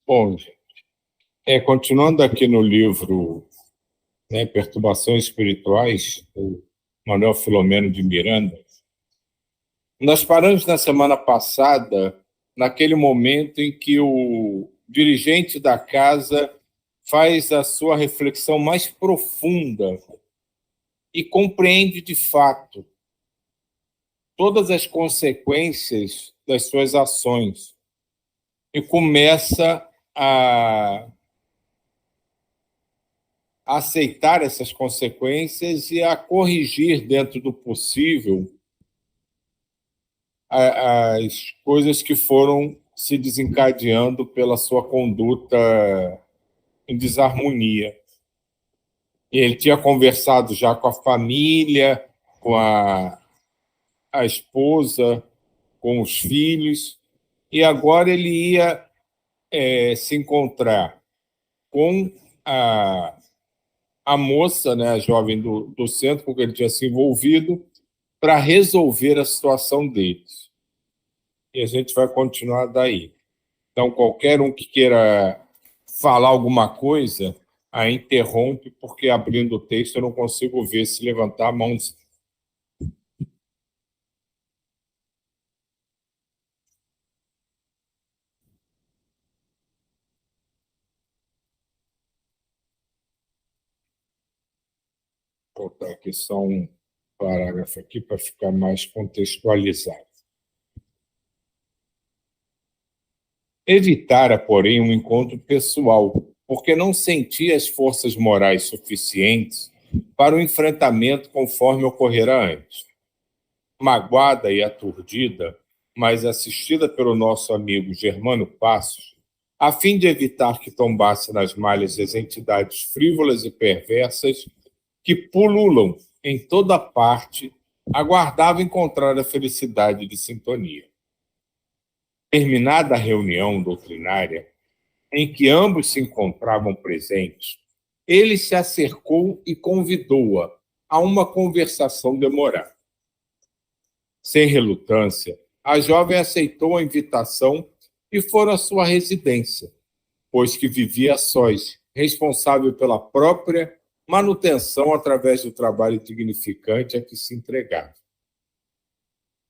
Bom, continuando aqui no livro, né, Perturbações Espirituais, do Manuel Filomeno de Miranda, nós paramos na semana passada, naquele momento em que o dirigente da casa faz a sua reflexão mais profunda e compreende de fato todas as consequências das suas ações e começa a aceitar essas consequências e a corrigir, dentro do possível, as coisas que foram se desencadeando pela sua conduta em desarmonia. E ele tinha conversado já com a família, com a esposa, com os filhos, e agora ele ia se encontrar com a moça, né, a jovem do centro, com que ele tinha se envolvido, para resolver a situação deles. E a gente vai continuar daí. Então, qualquer um que queira falar alguma coisa, a interrompe, porque abrindo o texto eu não consigo ver se levantar a mão. Vou botar aqui só um parágrafo aqui para ficar mais contextualizado. Evitara, porém, um encontro pessoal, porque não sentia as forças morais suficientes para o enfrentamento conforme ocorrera antes. Magoada e aturdida, mas assistida pelo nosso amigo Germano Passos, a fim de evitar que tombasse nas malhas das entidades frívolas e perversas que pululam em toda parte, aguardava encontrar a felicidade de sintonia. Terminada a reunião doutrinária, em que ambos se encontravam presentes, ele se acercou e convidou-a a uma conversação demorada. Sem relutância, a jovem aceitou a invitação e foram à sua residência, pois que vivia a sós, responsável pela própria manutenção através do trabalho dignificante a que se entregava.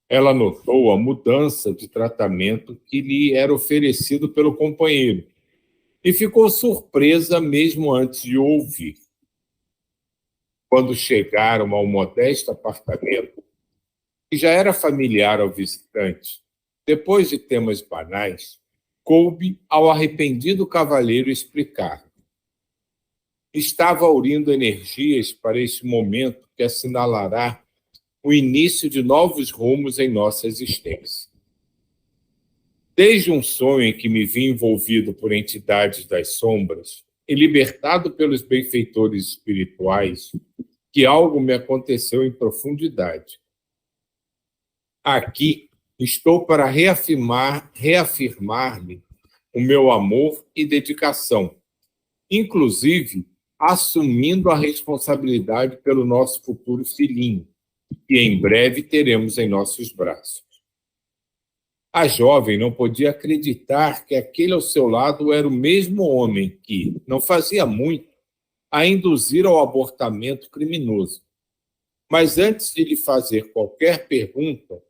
Ela notou a mudança de tratamento que lhe era oferecido pelo companheiro e ficou surpresa mesmo antes de o ouvir. Quando chegaram ao modesto apartamento, que já era familiar ao visitante, depois de temas banais, coube ao arrependido cavalheiro explicar. Estava aurindo energias para este momento que assinalará o início de novos rumos em nossa existência. Desde um sonho em que me vi envolvido por entidades das sombras e libertado pelos benfeitores espirituais, que algo me aconteceu em profundidade. Aqui estou para reafirmar-lhe o meu amor e dedicação, inclusive assumindo a responsabilidade pelo nosso futuro filhinho, que em breve teremos em nossos braços. A jovem não podia acreditar que aquele ao seu lado era o mesmo homem que, não fazia muito, a induzira ao abortamento criminoso. Mas antes de lhe fazer qualquer pergunta,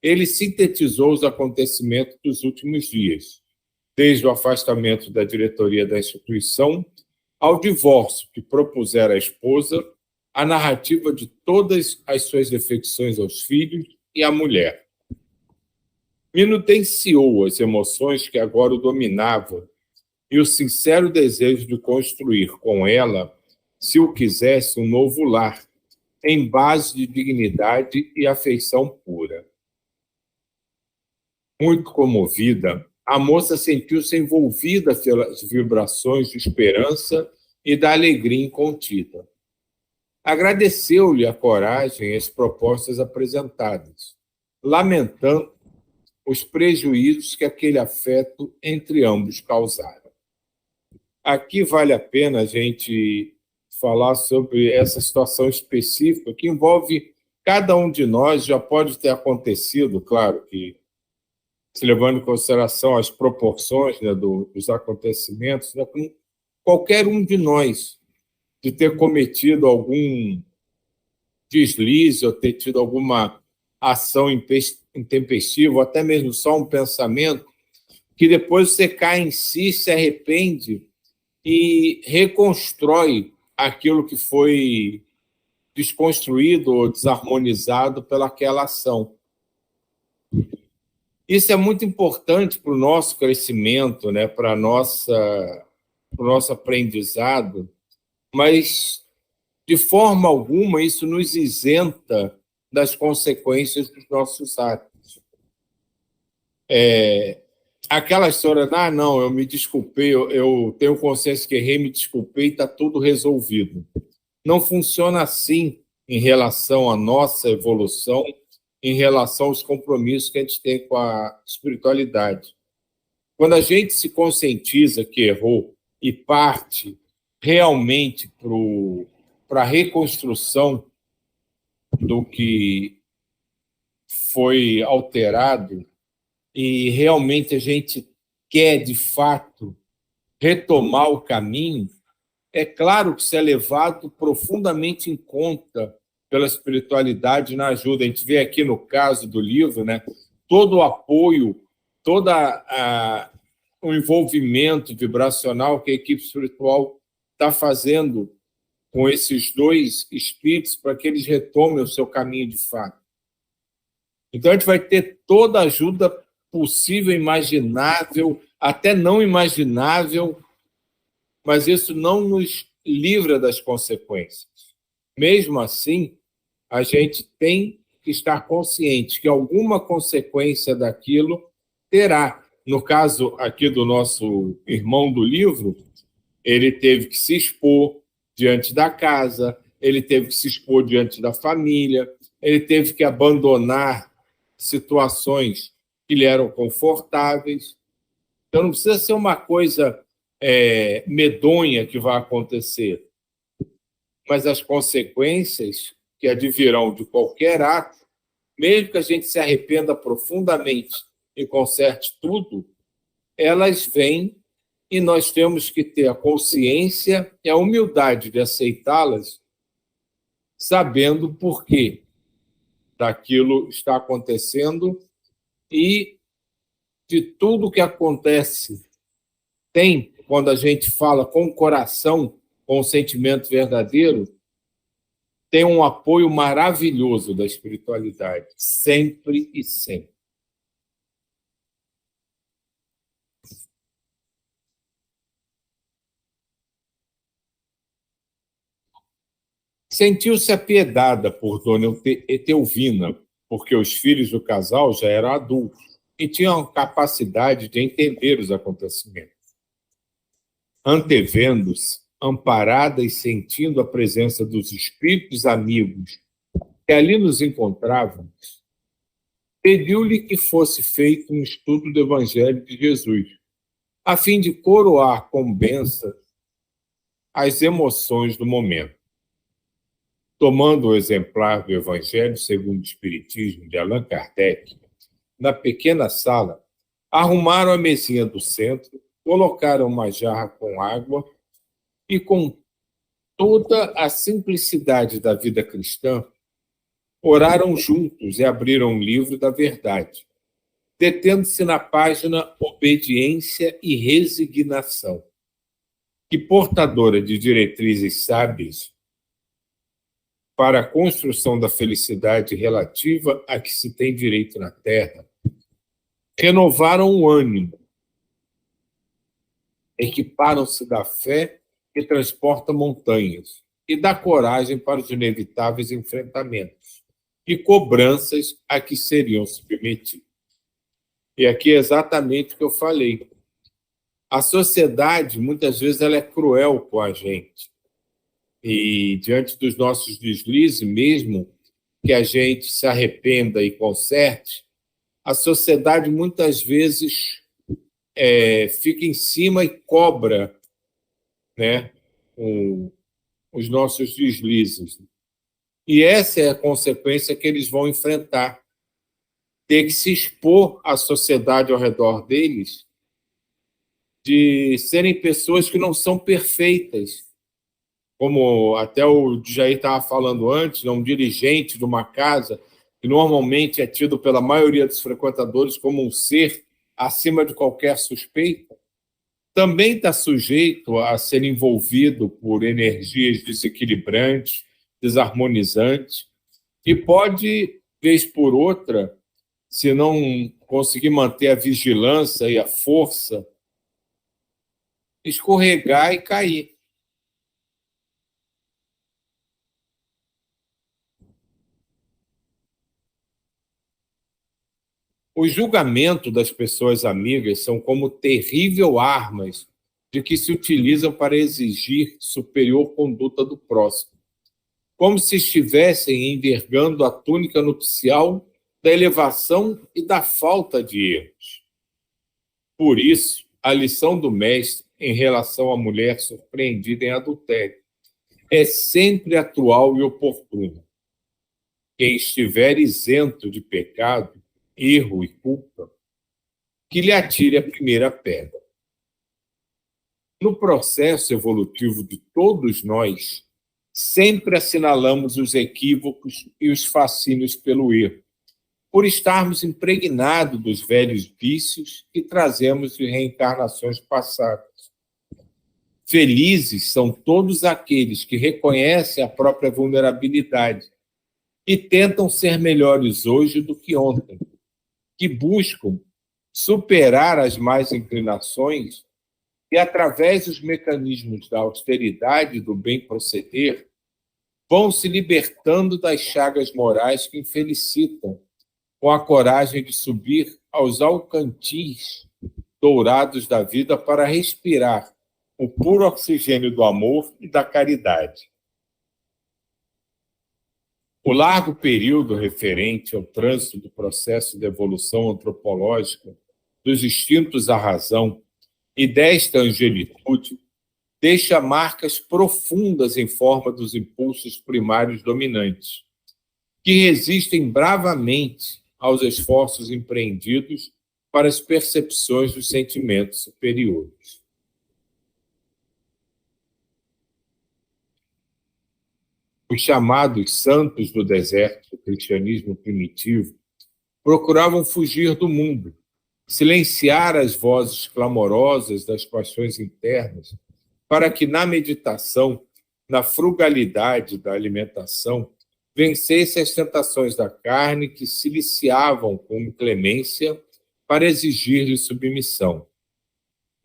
ele sintetizou os acontecimentos dos últimos dias, desde o afastamento da diretoria da instituição ao divórcio que propusera à esposa, a narrativa de todas as suas defecções aos filhos e à mulher. Minutenciou as emoções que agora o dominavam e o sincero desejo de construir com ela, se o quisesse, um novo lar, em base de dignidade e afeição pura. Muito comovida, a moça sentiu-se envolvida pelas vibrações de esperança e da alegria incontida. Agradeceu-lhe a coragem e as propostas apresentadas, lamentando os prejuízos que aquele afeto entre ambos causara. Aqui vale a pena a gente falar sobre essa situação específica que envolve cada um de nós, já pode ter acontecido, claro que se levando em consideração as proporções, né, dos acontecimentos, né, com qualquer um de nós, de ter cometido algum deslize ou ter tido alguma ação intempestiva, ou até mesmo só um pensamento, que depois você cai em si, se arrepende e reconstrói aquilo que foi desconstruído ou desarmonizado pelaquela ação. Isso é muito importante para o nosso crescimento, né, para o nosso aprendizado, mas, de forma alguma, isso nos isenta das consequências dos nossos atos. Aquela história, não, eu me desculpei, eu tenho consciência que errei, me desculpei, está tudo resolvido. Não funciona assim em relação à nossa evolução, em relação aos compromissos que a gente tem com a espiritualidade. Quando a gente se conscientiza que errou e parte realmente para a reconstrução do que foi alterado e realmente a gente quer, de fato, retomar o caminho, é claro que isso é levado profundamente em conta pela espiritualidade na ajuda. A gente vê aqui no caso do livro, né, todo o apoio, todo o envolvimento vibracional que a equipe espiritual está fazendo com esses dois espíritos para que eles retomem o seu caminho de fato. Então, a gente vai ter toda a ajuda possível, imaginável, até não imaginável, mas isso não nos livra das consequências. Mesmo assim, a gente tem que estar consciente que alguma consequência daquilo terá. No caso aqui do nosso irmão do livro, ele teve que se expor diante da casa, ele teve que se expor diante da família, ele teve que abandonar situações que lhe eram confortáveis. Então, não precisa ser uma coisa medonha que vai acontecer, mas as consequências que advirão de qualquer ato, mesmo que a gente se arrependa profundamente e conserte tudo, elas vêm e nós temos que ter a consciência e a humildade de aceitá-las, sabendo por que daquilo está acontecendo e de tudo que acontece. Tem, quando a gente fala com o coração, com o sentimento verdadeiro, tem um apoio maravilhoso da espiritualidade, sempre e sempre. Sentiu-se apiedada por Dona Etelvina, porque os filhos do casal já eram adultos e tinham capacidade de entender os acontecimentos. Antevendo-se, amparada e sentindo a presença dos espíritos amigos que ali nos encontravam, pediu-lhe que fosse feito um estudo do Evangelho de Jesus, a fim de coroar com bênção as emoções do momento. Tomando o exemplar do Evangelho segundo o Espiritismo de Allan Kardec, na pequena sala, arrumaram a mesinha do centro, colocaram uma jarra com água e, com toda a simplicidade da vida cristã, oraram juntos e abriram o livro da verdade, detendo-se na página Obediência e Resignação, que, portadora de diretrizes sábias para a construção da felicidade relativa a que se tem direito na Terra, renovaram o ânimo, equiparam-se da fé que transporta montanhas e da coragem para os inevitáveis enfrentamentos e cobranças a que seriam submetidos. E aqui é exatamente o que eu falei. A sociedade, muitas vezes, ela é cruel com a gente. E, diante dos nossos deslizes, mesmo que a gente se arrependa e conserte, a sociedade, muitas vezes, fica em cima e cobra, né, os nossos deslizes. E essa é a consequência que eles vão enfrentar. ter que se expor à sociedade ao redor deles, de serem pessoas que não são perfeitas, como até o Jair estava falando antes, um dirigente de uma casa, que normalmente é tido pela maioria dos frequentadores como um ser acima de qualquer suspeita, também está sujeito a ser envolvido por energias desequilibrantes, desarmonizantes, e pode, vez por outra, se não conseguir manter a vigilância e a força, escorregar e cair. O julgamento das pessoas amigas são como terrível armas de que se utilizam para exigir superior conduta do próximo, como se estivessem envergando a túnica nupcial da elevação e da falta de erros. Por isso, a lição do mestre em relação à mulher surpreendida em adultério é sempre atual e oportuna. Quem estiver isento de pecado, erro e culpa, que lhe atire a primeira pedra. No processo evolutivo de todos nós, sempre assinalamos os equívocos e os fascínios pelo erro, por estarmos impregnados dos velhos vícios que trazemos de reencarnações passadas. Felizes são todos aqueles que reconhecem a própria vulnerabilidade e tentam ser melhores hoje do que ontem, que buscam superar as más inclinações e, através dos mecanismos da austeridade e do bem proceder, vão se libertando das chagas morais que infelicitam, com a coragem de subir aos alcantis dourados da vida para respirar o puro oxigênio do amor e da caridade. O largo período referente ao trânsito do processo de evolução antropológica dos instintos à razão e desta angelitude deixa marcas profundas em forma dos impulsos primários dominantes, que resistem bravamente aos esforços empreendidos para as percepções dos sentimentos superiores. Os chamados santos do deserto, do cristianismo primitivo, procuravam fugir do mundo, silenciar as vozes clamorosas das paixões internas, para que na meditação, na frugalidade da alimentação, vencesse as tentações da carne que siliciavam com inclemência para exigir-lhe submissão.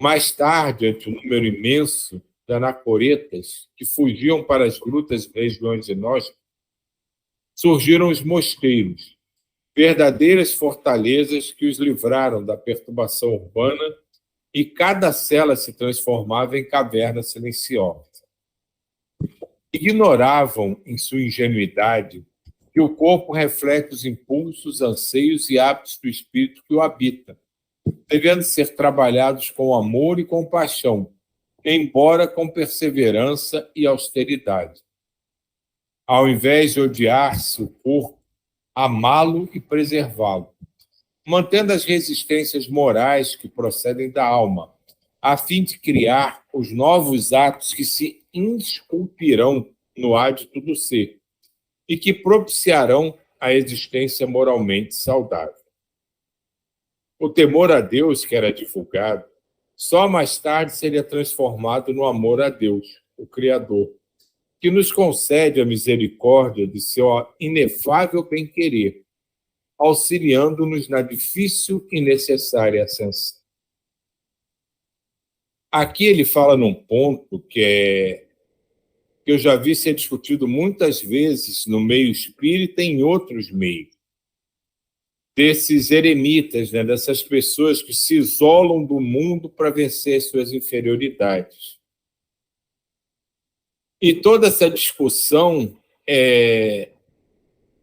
Mais tarde, ante o número imenso de anacoretas que fugiam para as grutas e regiões inóspitas, surgiram os mosteiros, verdadeiras fortalezas que os livraram da perturbação urbana, e cada cela se transformava em caverna silenciosa. Ignoravam, em sua ingenuidade, que o corpo reflete os impulsos, anseios e hábitos do espírito que o habita, devendo ser trabalhados com amor e compaixão, embora com perseverança e austeridade. Ao invés de odiar-se o corpo, amá-lo e preservá-lo, mantendo as resistências morais que procedem da alma, a fim de criar os novos atos que se esculpirão no hábito do ser e que propiciarão a existência moralmente saudável. O temor a Deus, que era divulgado, só mais tarde seria transformado no amor a Deus, o Criador, que nos concede a misericórdia de seu inefável bem-querer, auxiliando-nos na difícil e necessária ascensão. Aqui ele fala num ponto que eu já vi ser discutido muitas vezes no meio espírita e em outros meios, desses eremitas, né, dessas pessoas que se isolam do mundo para vencer suas inferioridades. E toda essa discussão é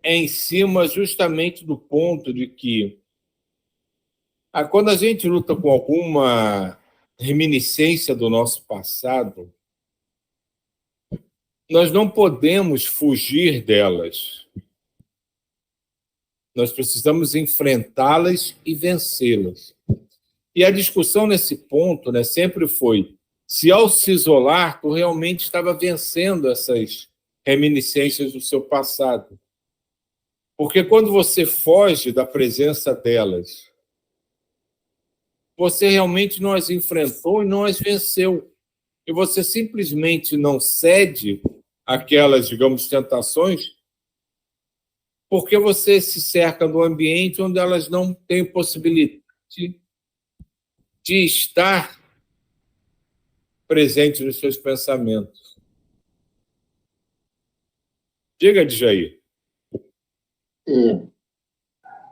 em cima justamente do ponto de que, quando a gente luta com alguma reminiscência do nosso passado, nós não podemos fugir delas. Nós precisamos enfrentá-las e vencê-las. E a discussão nesse ponto, né, sempre foi se, ao se isolar, tu realmente estava vencendo essas reminiscências do seu passado. Porque quando você foge da presença delas, você realmente não as enfrentou e não as venceu. E você simplesmente não cede àquelas, digamos, tentações, porque você se cerca do ambiente onde elas não têm possibilidade de estar presente nos seus pensamentos. Diga, Djair.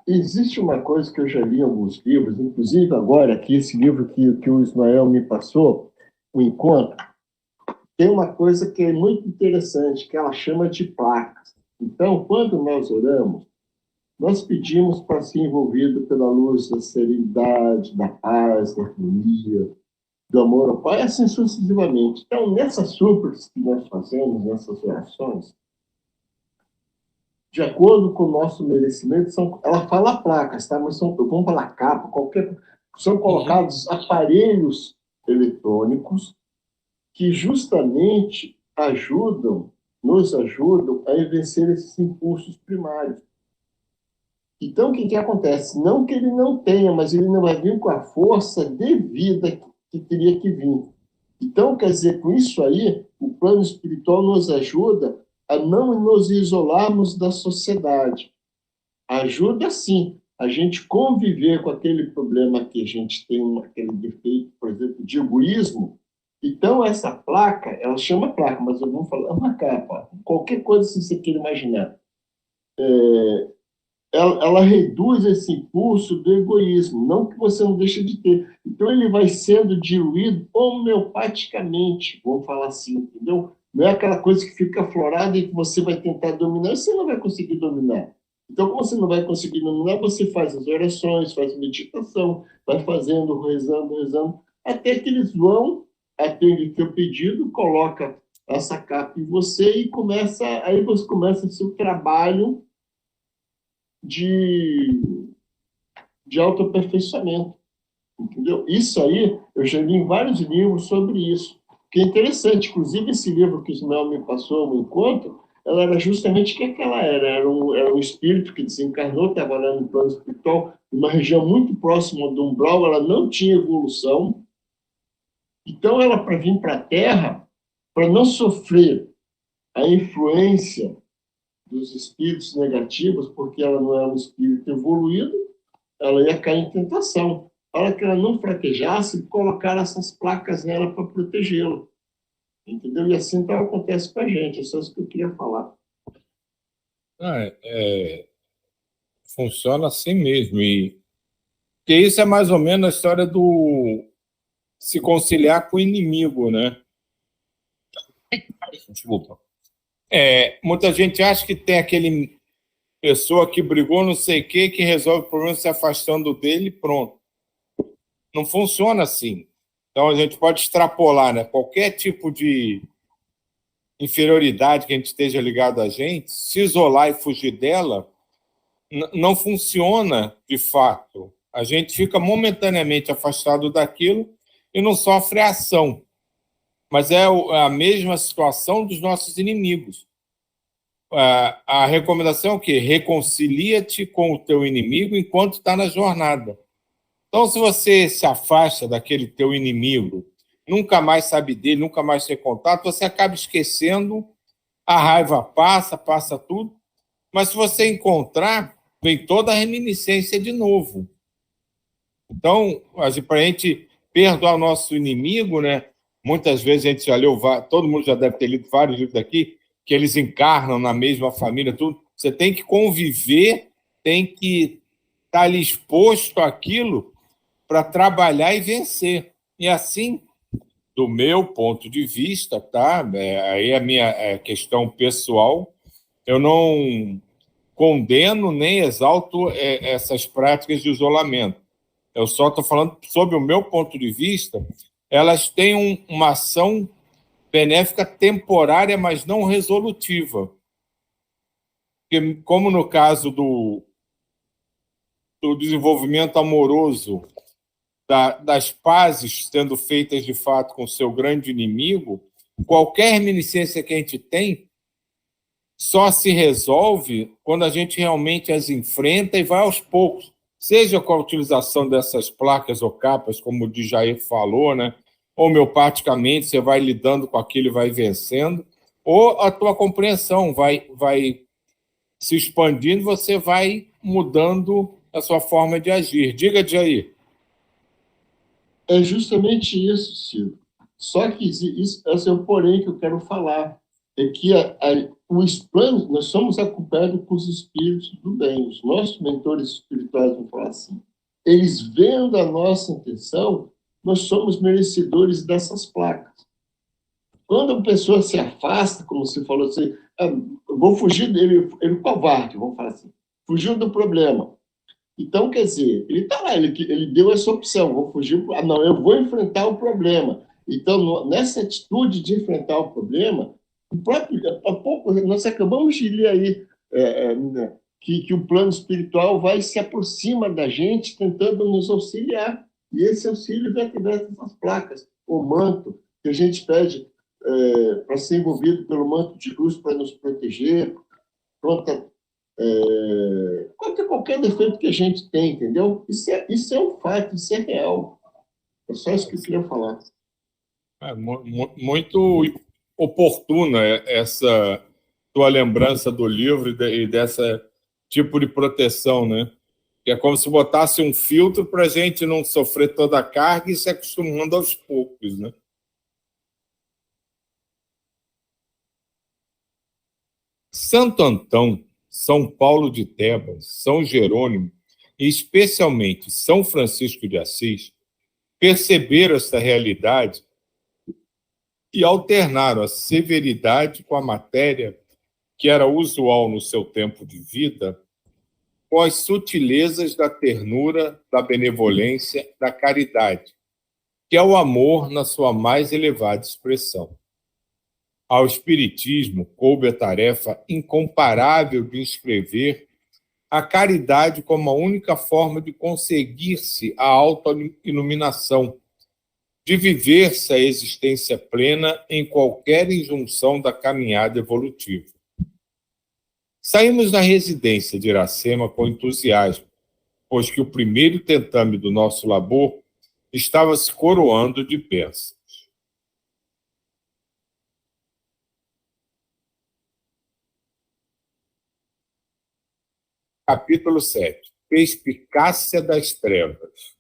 Existe uma coisa que eu já li em alguns livros, inclusive agora, aqui, esse livro que o Ismael me passou, O Encontro, tem uma coisa que é muito interessante, que ela chama de placas. Então, quando nós oramos, nós pedimos para ser envolvido pela luz da serenidade, da paz, da harmonia, do amor ao Pai, assim sucessivamente. Então, nessas súplicas que nós fazemos, nessas orações, de acordo com o nosso merecimento, ela fala placas, tá? Mas vamos falar capa, são colocados aparelhos eletrônicos que justamente nos ajudam a vencer esses impulsos primários. Então, o que acontece? Não que ele não tenha, mas ele não vai vir com a força devida que teria que vir. Então, quer dizer, com isso aí, o plano espiritual nos ajuda a não nos isolarmos da sociedade. Ajuda, sim, a gente conviver com aquele problema que a gente tem, aquele defeito, por exemplo, de egoísmo. Então, essa placa, ela chama placa, mas eu vou falar uma capa, qualquer coisa que você queira imaginar. Ela reduz esse impulso do egoísmo, não que você não deixe de ter. Então, ele vai sendo diluído homeopaticamente, vamos falar assim, entendeu? Não é aquela coisa que fica aflorada e que você vai tentar dominar, você não vai conseguir dominar. Então, como você não vai conseguir dominar, você faz as orações, faz meditação, vai fazendo, rezando, até que eles vão atender teu pedido, coloca essa capa em você e aí você começa o seu trabalho de autoaperfeiçoamento, entendeu? Isso aí, eu já li em vários livros sobre isso, que é interessante, inclusive esse livro que o Ismael me passou, O Encontro, ela era justamente o que ela era um espírito que desencarnou, estava lá no plano espiritual, numa região muito próxima do umbral, ela não tinha evolução, então ela, para vir para a Terra, para não sofrer a influência dos espíritos negativos, porque ela não é um espírito evoluído, ela ia cair em tentação. A hora que ela não fraquejasse, colocaram essas placas nela para protegê-la. Entendeu? E assim então acontece com a gente. É só isso que eu queria falar. Funciona assim mesmo. Que isso é mais ou menos a história do se conciliar com o inimigo, né? Desculpa. Muita gente acha que tem aquele pessoa que brigou não sei o que resolve o problema se afastando dele e pronto. Não funciona assim. Então, a gente pode extrapolar, né? Qualquer tipo de inferioridade que a gente esteja ligado a gente, se isolar e fugir dela, não funciona de fato. A gente fica momentaneamente afastado daquilo e não sofre ação. Mas é a mesma situação dos nossos inimigos. A recomendação é o quê? Reconcilia-te com o teu inimigo enquanto está na jornada. Então, se você se afasta daquele teu inimigo, nunca mais sabe dele, nunca mais tem contato, você acaba esquecendo, a raiva passa tudo, mas se você encontrar, vem toda a reminiscência de novo. Então, para a gente perdoar o nosso inimigo, né? Muitas vezes a gente já leu, todo mundo já deve ter lido vários livros daqui, que eles encarnam na mesma família, tudo. Você tem que conviver, tem que estar ali exposto àquilo para trabalhar e vencer. E assim, do meu ponto de vista, tá? Aí a minha questão pessoal, eu não condeno nem exalto essas práticas de isolamento. Eu só estou falando sobre o meu ponto de vista, elas têm uma ação benéfica temporária, mas não resolutiva. Porque, como no caso do desenvolvimento amoroso, das pazes sendo feitas de fato com o seu grande inimigo, qualquer reminiscência que a gente tem só se resolve quando a gente realmente as enfrenta e vai aos poucos, seja com a utilização dessas placas ou capas, como o Djair falou, né? Homeopaticamente, você vai lidando com aquilo e vai vencendo, ou a tua compreensão vai se expandindo, você vai mudando a sua forma de agir. Diga, Djair. É justamente isso, Silvio. Só que esse é o porém que eu quero falar. É que os planos, nós somos acompanhados com os espíritos do bem. Os nossos mentores espirituais vão falar assim. Eles vendo a nossa intenção, nós somos merecedores dessas placas. Quando a pessoa se afasta, como você falou assim, eu vou fugir dele, ele covarde, vamos falar assim, fugiu do problema. Então, quer dizer, ele está lá, ele deu essa opção, vou fugir, não, eu vou enfrentar o problema. Então, nessa atitude de enfrentar o problema, há pouco nós acabamos de ler aí que o plano espiritual vai se aproxima da gente, tentando nos auxiliar. E esse auxílio vem através dessas placas, o manto, que a gente pede para ser envolvido pelo manto de luz para nos proteger, contra qualquer defeito que a gente tem, entendeu? Isso é um fato, isso é real. É só isso que eu queria falar. Muito oportuna essa tua lembrança do livro e dessa tipo de proteção, né? Que é como se botasse um filtro para a gente não sofrer toda a carga e se acostumando aos poucos, né? Santo Antão, São Paulo de Tebas, São Jerônimo e especialmente São Francisco de Assis perceberam essa realidade e alternaram a severidade com a matéria que era usual no seu tempo de vida, com as sutilezas da ternura, da benevolência, da caridade, que é o amor na sua mais elevada expressão. Ao Espiritismo coube a tarefa incomparável de inscrever a caridade como a única forma de conseguir-se a autoiluminação, de viver-se a existência plena em qualquer injunção da caminhada evolutiva. Saímos da residência de Iracema com entusiasmo, pois que o primeiro tentame do nosso labor estava se coroando de bênçãos. Capítulo 7. Perspicácia das trevas.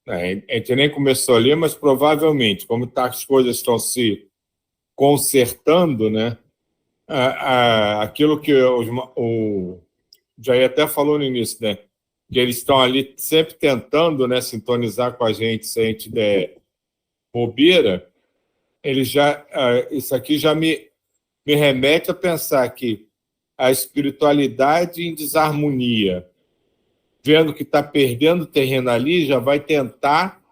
A gente nem começou a ler, mas provavelmente, como as coisas estão se consertando, né? Aquilo que o Jair até falou no início, né? Que eles estão ali sempre tentando, né, sintonizar com a gente, se a gente der bobeira, isso aqui já me remete a pensar que a espiritualidade em desarmonia, vendo que está perdendo terreno ali, já vai tentar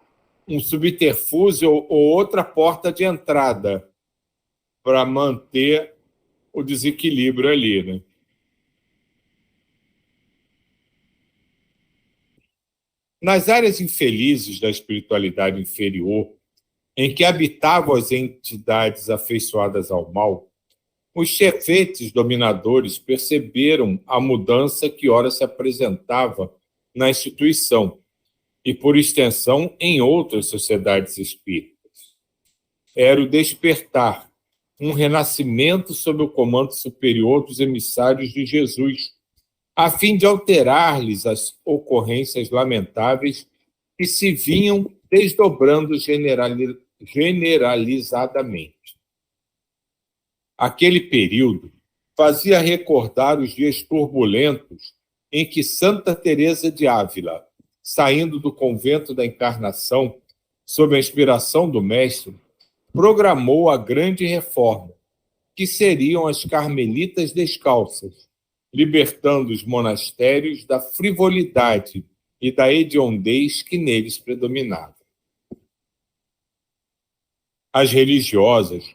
um subterfúgio ou outra porta de entrada para manter o desequilíbrio ali, né? Nas áreas infelizes da espiritualidade inferior, em que habitavam as entidades afeiçoadas ao mal, os chefetes dominadores perceberam a mudança que ora se apresentava na instituição e, por extensão, em outras sociedades espíritas. Era o despertar, um renascimento sob o comando superior dos emissários de Jesus, a fim de alterar-lhes as ocorrências lamentáveis que se vinham desdobrando generalizadamente. Aquele período fazia recordar os dias turbulentos em que Santa Teresa de Ávila, saindo do convento da Encarnação, sob a inspiração do Mestre, programou a grande reforma, que seriam as Carmelitas Descalças, libertando os monastérios da frivolidade e da hediondez que neles predominava. As religiosas,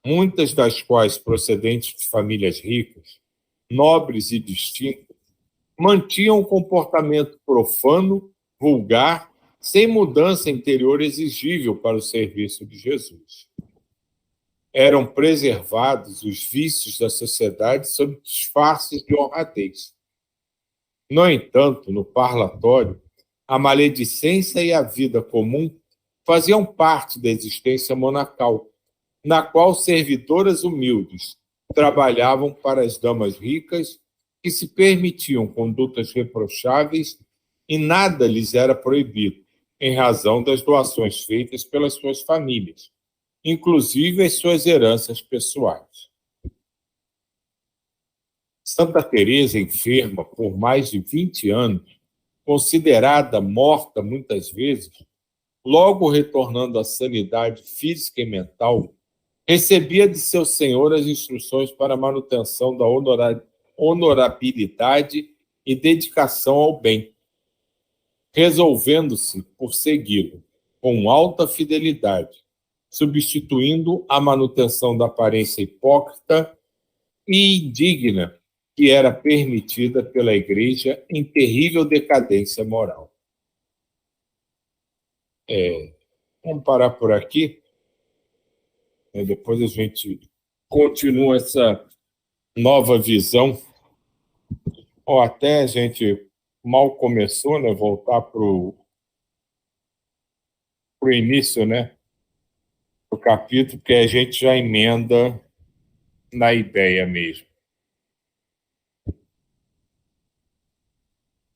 muitas das quais procedentes de famílias ricas, nobres e distintas, mantinham um comportamento profano, vulgar, sem mudança interior exigível para o serviço de Jesus. Eram preservados os vícios da sociedade sob disfarces de honradez. No entanto, no parlatório, a maledicência e a vida comum faziam parte da existência monacal, na qual servidoras humildes trabalhavam para as damas ricas que se permitiam condutas reprocháveis e nada lhes era proibido, em razão das doações feitas pelas suas famílias, inclusive as suas heranças pessoais. Santa Teresa, enferma por mais de 20 anos, considerada morta muitas vezes, logo retornando à sanidade física e mental, recebia de seu senhor as instruções para a manutenção da honorabilidade e dedicação ao bem, resolvendo-se por segui-lo com alta fidelidade, substituindo a manutenção da aparência hipócrita e indigna que era permitida pela Igreja em terrível decadência moral. Vamos parar por aqui. Depois a gente continua essa nova visão. Até a gente mal começou, né? Voltar para o início, né? Do capítulo, que a gente já emenda na ideia mesmo.